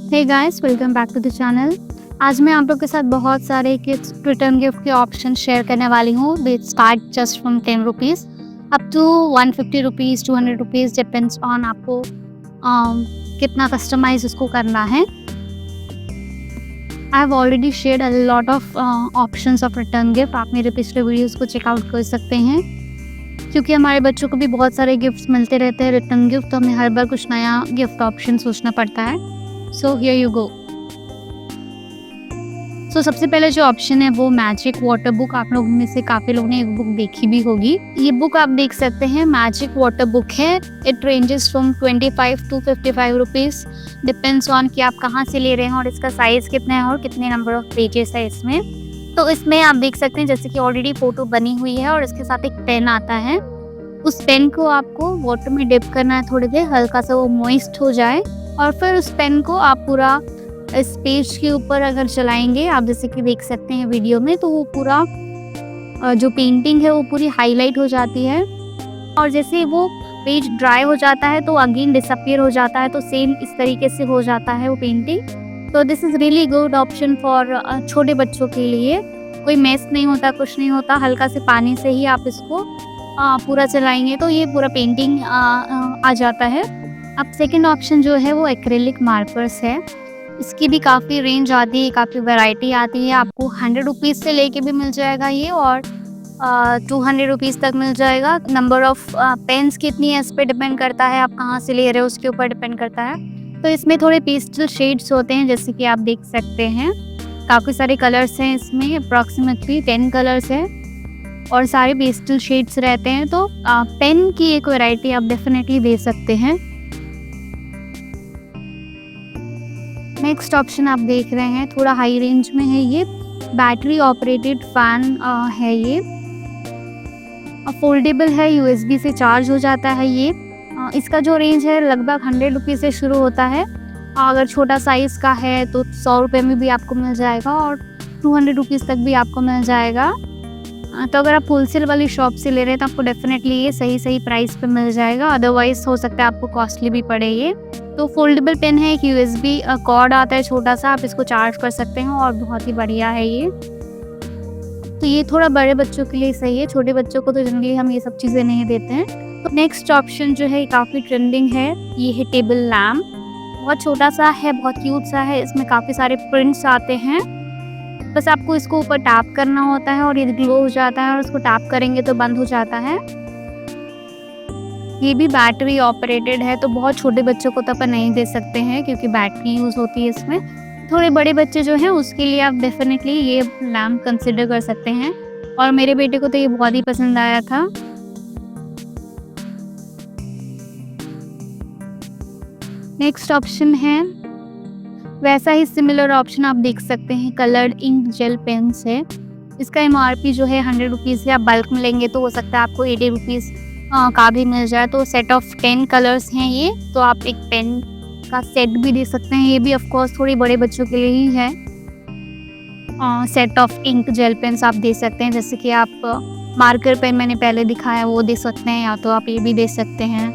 Hey guys, welcome back to the channel. आज मैं आप लोग के साथ बहुत सारे किड्स रिटर्न गिफ्ट के ऑप्शन शेयर करने वाली हूँ। They start just from 10 rupees up to 150 rupees, 200 rupees, depends on आपको कितना कस्टमाइज उसको करना है। I have already shared a lot of options of return gift. आप मेरे पिछले वीडियोस को चेकआउट कर सकते हैं, क्योंकि हमारे बच्चों को भी बहुत सारे गिफ्ट्स मिलते रहते हैं रिटर्न गिफ्ट, तो हमें हर बार कुछ नया गिफ्ट ऑप्शन सोचना पड़ता है। So here you go. सो सबसे पहले जो ऑप्शन है वो मैजिक वाटर बुक। आप लोगों में से काफ़ी लोगों ने एक बुक देखी भी होगी। ये बुक आप देख सकते हैं, मैजिक वाटर बुक है। It ranges from 25 to 55 rupees, depends on कि आप कहाँ से ले रहे हैं और इसका साइज़ कितना है और कितने नंबर ऑफ पेजेस है इसमें। तो इसमें आप देख सकते हैं जैसे कि ऑलरेडी फ़ोटो बनी हुई है और इसके साथ एक पेन आता है। उस पेन को आपको वाटर में डिप करना है थोड़ी देर, हल्का सा वो मॉइस्ट हो जाए, और फिर उस पेन को आप पूरा इस पेज के ऊपर अगर चलाएंगे, आप जैसे कि देख सकते हैं वीडियो में, तो वो पूरा जो पेंटिंग है वो पूरी हाईलाइट हो जाती है। और जैसे वो पेज ड्राई हो जाता है तो अगेन डिसअपीयर हो जाता है, तो सेम इस तरीके से हो जाता है वो पेंटिंग। तो this is really good option for छोटे बच्चों के लिए। कोई मेस नहीं होता, कुछ नहीं होता, हल्का से पानी से ही आप इसको पूरा चलाएंगे तो ये पूरा पेंटिंग आ जाता है। अब सेकंड ऑप्शन जो है वो एक्रेलिक मार्कर्स है। इसकी भी काफ़ी रेंज आती है, काफ़ी वैरायटी आती है। आपको 100 रुपीज़ से लेके भी मिल जाएगा ये, और 200 रुपीज़ तक मिल जाएगा। नंबर ऑफ़ पेन्स कितनी है इस पर डिपेंड करता है, आप कहाँ से ले रहे हो उसके ऊपर डिपेंड करता है। तो इसमें थोड़े पेस्टल शेड्स होते हैं, जैसे कि आप देख सकते हैं काफ़ी सारे कलर्स हैं इसमें, अप्रॉक्सीमेटली 10 कलर्स हैं और सारे पेस्टल शेड्स रहते हैं। तो पेन की एक वैरायटी आप डेफिनेटली दे सकते हैं। नेक्स्ट ऑप्शन आप देख रहे हैं थोड़ा हाई रेंज में है, ये बैटरी ऑपरेटेड फैन है। ये फोल्डेबल है, यूएसबी से चार्ज हो जाता है ये। इसका जो रेंज है लगभग 100 रुपीज़ से शुरू होता है। अगर छोटा साइज़ का है तो 100 रुपये में भी आपको मिल जाएगा और 200 रुपीज़ तक भी आपको मिल जाएगा। तो अगर आप होलसेल वाली शॉप से ले रहे हैं तो आपको डेफिनेटली ये सही प्राइस पे मिल जाएगा, अदरवाइज हो सकता है आपको कॉस्टली भी पड़े ये। तो फोल्डेबल पेन है, एक यूएसबी कॉर्ड आता है छोटा सा, आप इसको चार्ज कर सकते हैं और बहुत ही बढ़िया है ये। तो ये थोड़ा बड़े बच्चों के लिए सही है, छोटे बच्चों को तो जनरली हम ये सब चीज़ें नहीं देते हैं। तो नेक्स्ट ऑप्शन जो है काफ़ी ट्रेंडिंग है, ये है टेबल लैम्प। बहुत छोटा सा है, बहुत क्यूट सा है, इसमें काफ़ी सारे प्रिंट्स आते हैं। बस आपको इसको ऊपर टैप करना होता है और ये ग्लो हो जाता है, और उसको टैप करेंगे तो बंद हो जाता है। ये भी बैटरी ऑपरेटेड है, तो बहुत छोटे बच्चों को तो अपन नहीं दे सकते हैं क्योंकि बैटरी यूज़ होती है इसमें। थोड़े बड़े बच्चे जो हैं उसके लिए आप डेफिनेटली ये लैम्प कंसिडर कर सकते हैं, और मेरे बेटे को तो ये बहुत ही पसंद आया था। नेक्स्ट ऑप्शन है वैसा ही सिमिलर ऑप्शन आप देख सकते हैं, कलर्ड इंक जेल पेन्स है। इसका MRP जो है 100 रुपीज़ है। आप बल्क में लेंगे तो हो सकता है आपको 80 रुपीज़ का भी मिल जाए। तो सेट ऑफ 10 कलर्स हैं ये, तो आप एक पेन का सेट भी दे सकते हैं। ये भी ऑफ कोर्स थोड़ी बड़े बच्चों के लिए ही है। Set of ink gel pens आप दे सकते हैं, जैसे कि आप मार्कर पेन मैंने पहले दिखाया वो दे सकते हैं, या तो आप ये भी दे सकते हैं।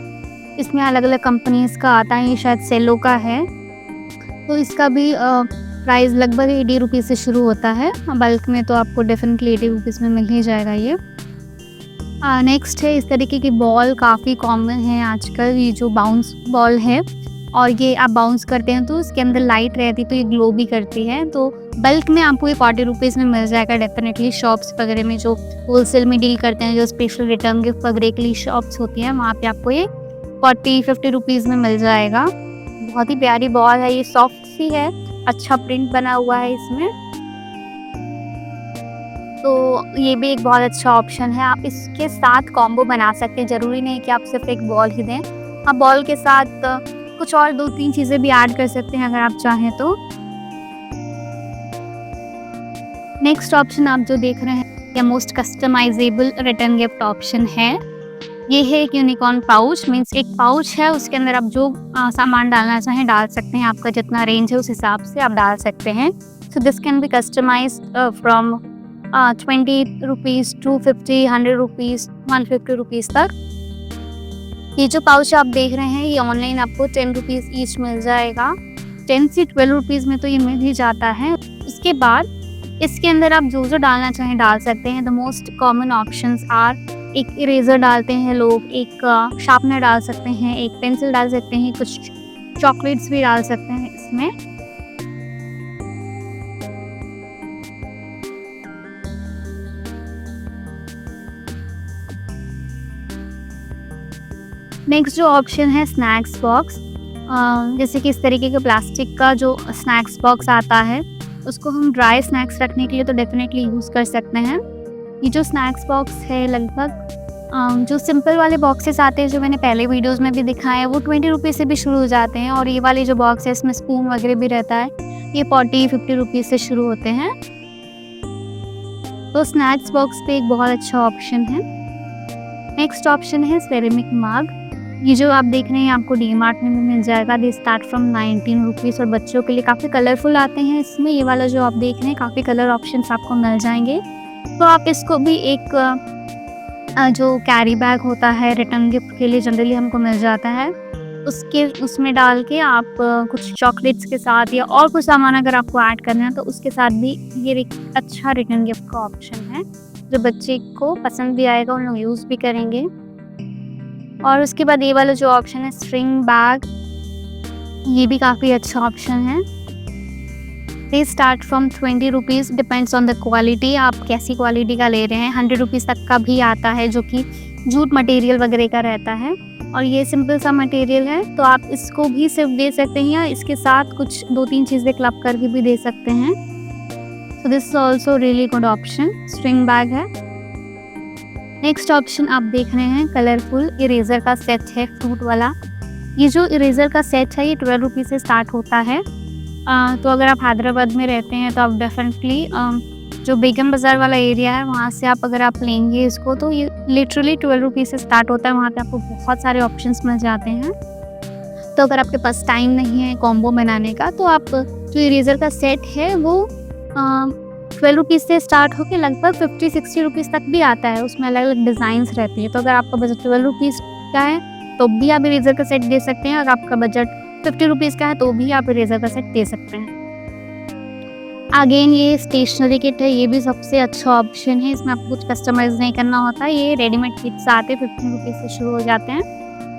इसमें अलग अलग कंपनीज़ का आता है, ये शायद सेलो का है। तो इसका भी प्राइस लगभग 80 रुपीज़ से शुरू होता है। बल्क में तो आपको डेफिनेटली 80 रुपीज़ में मिल ही जाएगा ये। नेक्स्ट है इस तरीके की बॉल, काफ़ी कॉमन है आजकल, ये जो बाउंस बॉल है, और ये आप बाउंस करते हैं तो इसके अंदर लाइट रहती है तो ये ग्लो भी करती है। तो बल्क में आपको ये 40 रुपीज़ में मिल जाएगा डेफिनेटली। शॉप्स वगैरह में जो होलसेल में डील करते हैं, जो स्पेशल रिटर्न गिफ्ट वगैरह के लिए शॉप्स होती हैं, वहाँ पे आपको ये 40-50 रुपीज़ में मिल जाएगा। बहुत ही प्यारी बॉल है, ये सॉफ्ट सी है, अच्छा प्रिंट बना हुआ है इसमें। तो ये भी एक बहुत अच्छा ऑप्शन है। आप इसके साथ कॉम्बो बना सकते हैं, ज़रूरी नहीं कि आप सिर्फ एक बॉल ही दें। आप बॉल के साथ कुछ और 2-3 चीज़ें भी ऐड कर सकते हैं अगर आप चाहें तो। नेक्स्ट ऑप्शन आप जो देख रहे हैं ये most customisable return gift option है। ये है एक यूनिकॉर्न पाउच, मीन्स एक पाउच है, उसके अंदर आप जो सामान डालना चाहें डाल सकते हैं। आपका जितना रेंज है उस हिसाब से आप डाल सकते हैं। So this can be customised from 20 rupees to 50, 100 rupees, 150 rupees तक। ये जो पाउच आप देख रहे हैं ये ऑनलाइन आपको 10 रुपीज़ ईच मिल जाएगा। 10 से 12 रुपीज़ में तो ये मिल ही जाता है। उसके बाद इसके अंदर आप जो डालना चाहें डाल सकते हैं। The most common options are, एक इरेज़र डालते हैं लोग, एक शार्पनर डाल सकते हैं, एक पेंसिल डाल सकते हैं, कुछ चॉकलेट्स भी डाल सकते हैं इसमें। नेक्स्ट जो ऑप्शन है स्नैक्स बॉक्स, जैसे कि इस तरीके के प्लास्टिक का जो स्नैक्स बॉक्स आता है उसको हम ड्राई स्नैक्स रखने के लिए तो डेफिनेटली यूज़ कर सकते हैं। ये जो स्नैक्स बॉक्स है लगभग जो सिंपल वाले बॉक्सेस आते हैं जो मैंने पहले वीडियोस में भी दिखाए हैं वो 20 रुपीज़ से भी शुरू हो जाते हैं, और ये वाले जो बॉक्स है इसमें स्पून वगैरह भी रहता है, ये 40-50 रुपीज़ से शुरू होते हैं। तो स्नैक्स बॉक्स पे एक बहुत अच्छा ऑप्शन है। नेक्स्ट ऑप्शन है सेरेमिक मग। ये जो आप देख रहे हैं आपको डीमार्ट में भी मिल जाएगा। दे स्टार्ट फ्रॉम 19 रुपीज़ और बच्चों के लिए काफ़ी कलरफुल आते हैं इसमें। ये वाला जो आप देख रहे हैं काफ़ी कलर ऑप्शंस आपको मिल जाएंगे। तो आप इसको भी एक जो कैरी बैग होता है रिटर्न गिफ्ट के लिए जनरली हमको मिल जाता है, उसमें डाल के आप कुछ चॉकलेट्स के साथ या और कुछ सामान अगर आपको ऐड करना है तो उसके साथ भी ये एक अच्छा रिटर्न गिफ्ट का ऑप्शन है जो बच्चे को पसंद भी आएगा, उन लोग यूज़ भी करेंगे। और उसके बाद ये वाला जो ऑप्शन है स्ट्रिंग बैग, ये भी काफ़ी अच्छा ऑप्शन है। They start from 20 rupees, depends on the quality, आप कैसी क्वालिटी का ले रहे हैं। 100 रुपीज़ तक का भी आता है जो कि जूट मटेरियल वगैरह का रहता है, और ये सिंपल सा मटेरियल है तो आप इसको भी सिर्फ दे सकते हैं या इसके साथ कुछ 2-3 चीज़ें क्लब करके भी दे सकते हैं। So this is also really good option, string bag है। नेक्स्ट ऑप्शन आप देख रहे हैं कलरफुल इरेज़र का सेट है फ्रूट वाला। ये जो इरेज़र का सेट है ये 12 रुपीज़ से स्टार्ट होता है। तो अगर आप हैदराबाद में रहते हैं तो आप डेफिनेटली जो बेगम बाज़ार वाला एरिया है वहाँ से आप अगर आप लेंगे इसको तो ये लिटरली 12 रुपीज़ से स्टार्ट होता है। वहाँ पे आपको बहुत सारे ऑप्शंस मिल जाते हैं। तो अगर आपके पास टाइम नहीं है कॉम्बो बनाने का तो आप जो इरेज़र का सेट है वो 12 रुपीज़ से स्टार्ट होकर लगभग 50-60 रुपीज़ तक भी आता है। उसमें अलग अलग डिज़ाइंस रहती है। तो अगर आपका बजट 12 रुपीज़ का है तो भी आप इरेज़र का सेट दे सकते हैं। अगर आपका बजट 50 रुपीज़ का है तो भी आप इरेज़र का सेट दे सकते हैं। अगेन ये स्टेशनरी किट है, ये भी सबसे अच्छा ऑप्शन है। इसमें आपको कुछ कस्टमाइज़ नहीं करना होता। ये रेडीमेड किट्स आते हैं 15 रुपीज़ से शुरू हो जाते हैं।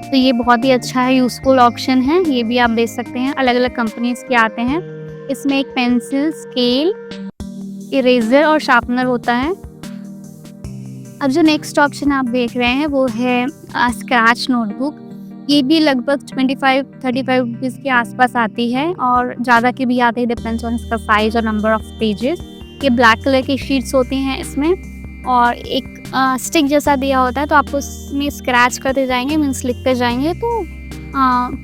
तो ये बहुत ही अच्छा है, यूज़फुल ऑप्शन है। ये भी आप दे सकते हैं, अलग अलग कंपनीज़ के आते हैं। इसमें एक पेंसिल, स्केल, इरेज़र और शार्पनर होता है। अब जो नेक्स्ट ऑप्शन आप देख रहे हैं वो है स्क्रैच नोटबुक। ये भी लगभग 25-35 रुपीज़ के आसपास आती है और ज़्यादा के भी आते हैं, डिपेंड्स ऑन इसका साइज़ और नंबर ऑफ पेजेस। ये ब्लैक कलर की शीट्स होती हैं इसमें, और एक स्टिक जैसा दिया होता है तो आप उसमें स्क्रैच करते जाएंगे, मीन्स लिखते जाएंगे तो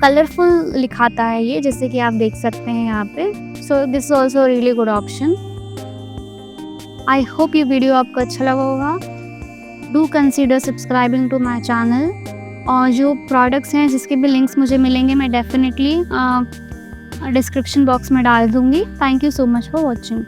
कलरफुल लिखाता है ये, जैसे कि आप देख सकते हैं यहाँ पे। So this is also really good option. I hope ये वीडियो आपको अच्छा लगा होगा। Do consider subscribing to my channel, और जो प्रोडक्ट्स हैं जिसके भी लिंक्स मुझे मिलेंगे मैं डेफिनेटली डिस्क्रिप्शन बॉक्स में डाल दूँगी। Thank you so much for watching.